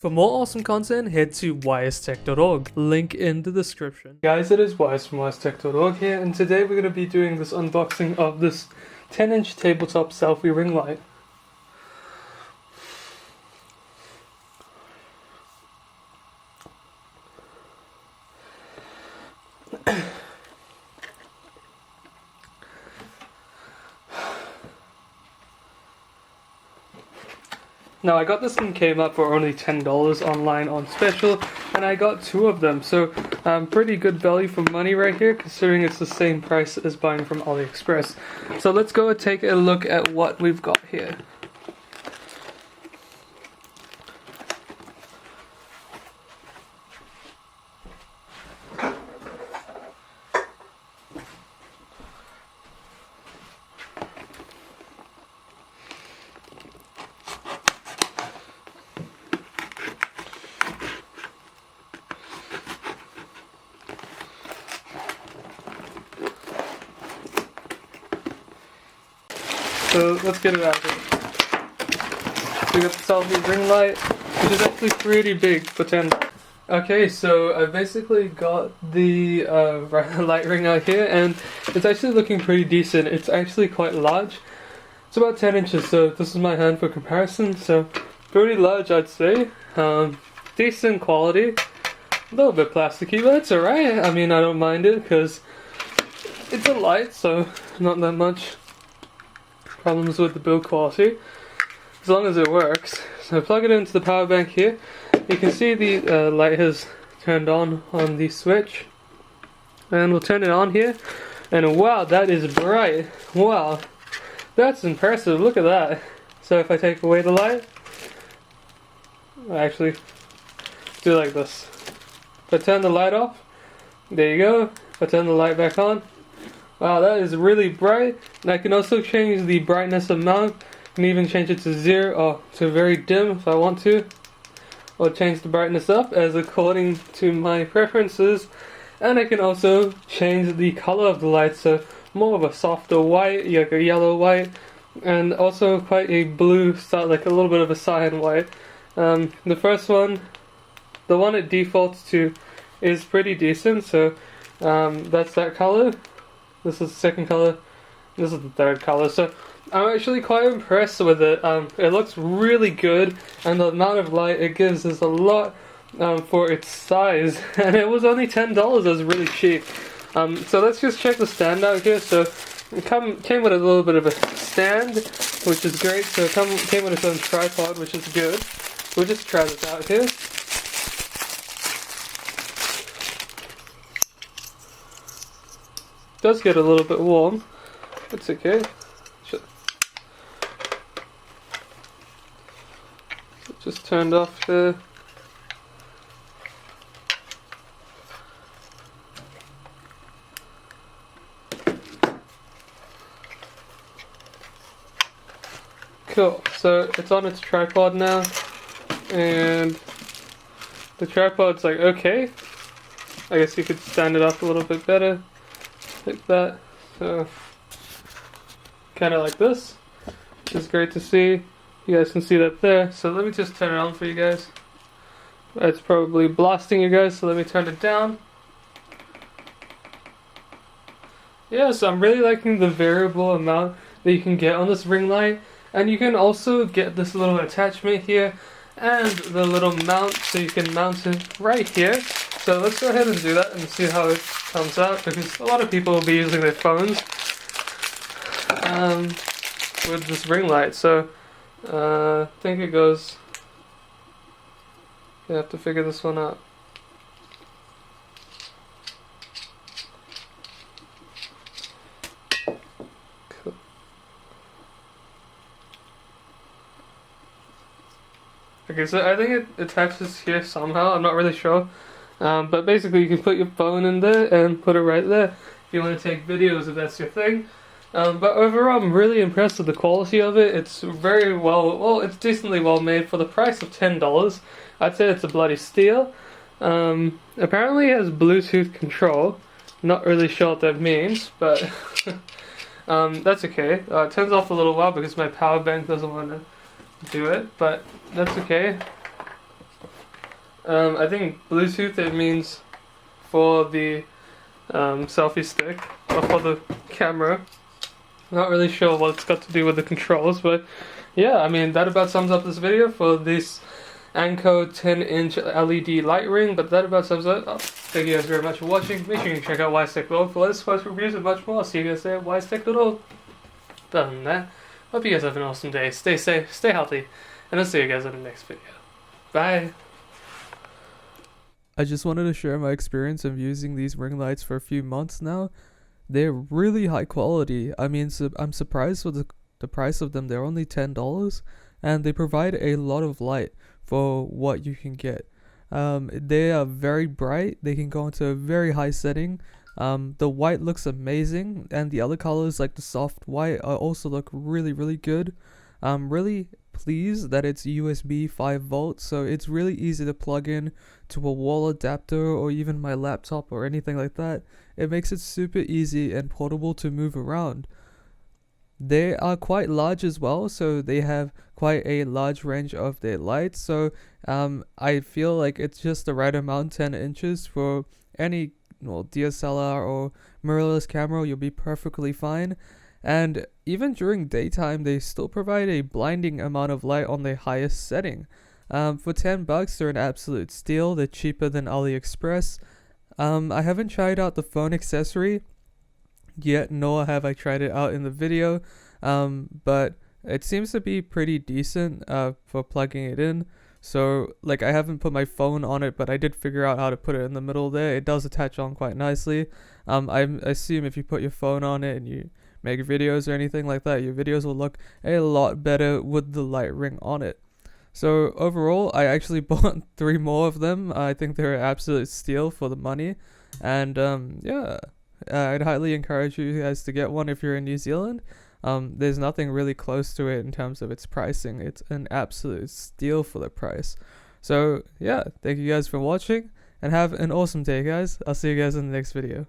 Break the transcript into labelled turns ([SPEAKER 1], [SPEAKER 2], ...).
[SPEAKER 1] For more awesome content, head to ystech.org, link in the description. Guys, it is Wise from ystech.org here, and today we're going to be doing this unboxing of this 10-inch tabletop selfie ring light. Now I got this in Kmart for only $10 online on special, and I got 2 of them, so pretty good value for money right here, considering it's the same price as buying from AliExpress. So let's go and take a look at what we've got here. So let's get it out here. We got the selfie ring light, which is actually pretty big for 10. Okay, so I basically got the light ring out here, and it's actually looking pretty decent. It's actually quite large. It's about 10 inches, so this is my hand for comparison. So pretty large, I'd say. Decent quality. A little bit plasticky, but it's alright. I mean, I don't mind it because it's a light, so not that much problems with the build quality, as long as it works. So plug it into the power bank here. You can see the light has turned on the switch, and we'll turn it on here, and wow, that is bright. Wow, that's impressive. Look at that. So if I take away the light, I actually do like this. If I turn the light off, there you go. If I turn the light back on, wow, that is really bright. And I can also change the brightness amount. I can even change it to 0 or to very dim if I want to. Or change the brightness up as according to my preferences. And I can also change the color of the light, so more of a softer white, like a yellow white. And also quite a blue, like a little bit of a cyan white. The first one, the one it defaults to, is pretty decent. So that's that color. This is the second color. This is the third color. So I'm actually quite impressed with it. It looks really good, and the amount of light it gives is a lot for its size. And it was only $10. It was really cheap. So let's just check the stand out here. So it came with a little bit of a stand, which is great. So it came with its own tripod, which is good. We'll just try this out here. Does get a little bit warm. It's okay. Just turned off there. Cool. So it's on its tripod now, and the tripod's like okay. I guess you could stand it up a little bit better. Like that, so kind of like this, which is great to see. You guys can see that there. So let me just turn it on for you guys. It's probably blasting you guys, so let me turn it down. Yeah, so I'm really liking the variable amount that you can get on this ring light, and you can also get this little attachment here and the little mount, so you can mount it right here. So let's go ahead and do that and see how it comes out, because a lot of people will be using their phones with this ring light. So I think it goes, you have to figure this one out. Cool. Okay, so I think it attaches here somehow, I'm not really sure. But basically you can put your phone in there and put it right there if you want to take videos, if that's your thing. But overall I'm really impressed with the quality of it. It's very well, it's decently well made for the price of $10. I'd say it's a bloody steal. Apparently it has Bluetooth control. Not really sure what that means, but that's okay. It turns off a little while because my power bank doesn't want to do it, but that's okay. I think Bluetooth, it means for the selfie stick or for the camera. Not really sure what it's got to do with the controls, but yeah, I mean, that about sums up this video for this Anko 10-inch LED light ring, but that about sums up. Thank you guys very much for watching. Make sure you check out WiseTech.org for latest post reviews and much more. See you guys there at WiseTech.org. Other than that, hope you guys have an awesome day. Stay safe, stay healthy, and I'll see you guys in the next video. Bye! I just wanted to share my experience of using these ring lights for a few months now. They're really high quality. I mean, I'm surprised with the price of them. They're only $10, and they provide a lot of light for what you can get. They are very bright. They can go into a very high setting. The white looks amazing, and the other colors like the soft white also look really good. I'm really pleased that it's USB 5 volts, so it's really easy to plug in to a wall adapter or even my laptop or anything like that. It makes it super easy and portable to move around. They are quite large as well, so they have quite a large range of their lights, so I feel like it's just the right amount, 10 inches for any DSLR or mirrorless camera. You'll be perfectly fine. And even during daytime, they still provide a blinding amount of light on their highest setting. For $10, they're an absolute steal. They're cheaper than AliExpress. I haven't tried out the phone accessory yet, nor have I tried it out in the video, but it seems to be pretty decent for plugging it in. So like, I haven't put my phone on it, but I did figure out how to put it in the middle there. It does attach on quite nicely. I assume if you put your phone on it and you make videos or anything like that, your videos will look a lot better with the light ring on it. So overall, I actually bought 3 more of them. I think they're an absolute steal for the money, and yeah, I'd highly encourage you guys to get one if you're in New Zealand. There's nothing really close to it in terms of its pricing. It's an absolute steal for the price. So yeah, thank you guys for watching, and have an awesome day, guys. I'll see you guys in the next video.